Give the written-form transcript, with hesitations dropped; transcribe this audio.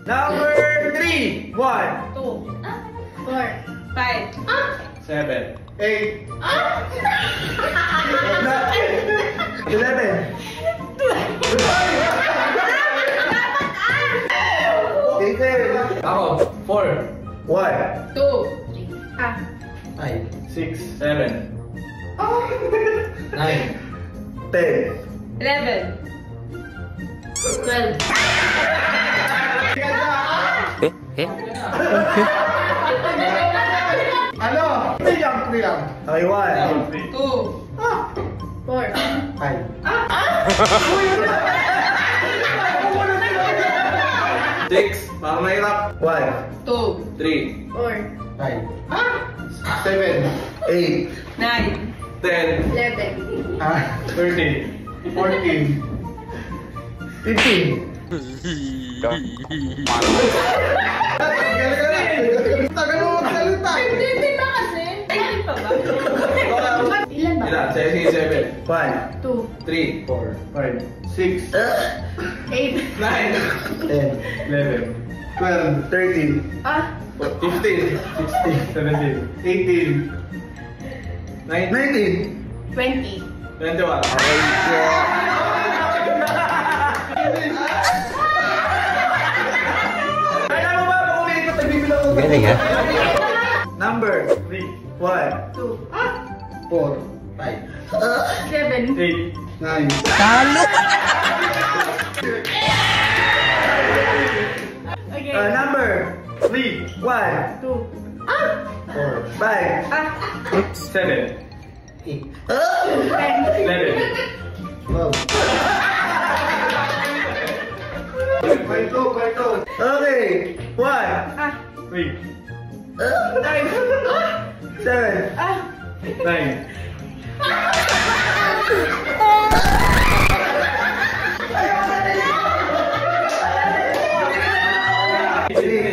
Number 3. 1, 2, 4, 5, 7, 8. 11. Ako, 4, 1, 2, 5, 6, 7, 9, 10. 11, 12. Ano? Triyang. Okay, 1, 2, 4, 5. 6, parang mahirap. 1, 2, 3, 4, 5. 7. 8, 9, 10, 11, 13, 14. 15. Tagal mo magsalita. 15 na kasi. 15 pa ba? Ilan ba? Ilan? 7, 1, 2, 3, 4, 5, 6, 8, 9, 10. 11, 12. 13, 15, 16, 17, 18, 19, 20. 21. Kaya mo ba kung umilit at nagbibilang ko? Galing ha? Number 3, 1, 2, 4. 5. 7, 8, 9. Talo! okay. Number 3, 1, 2, 4, 5, 7, 8. 10, 11, 12. Kwento. okay, 1, 3, 7, 9, 3,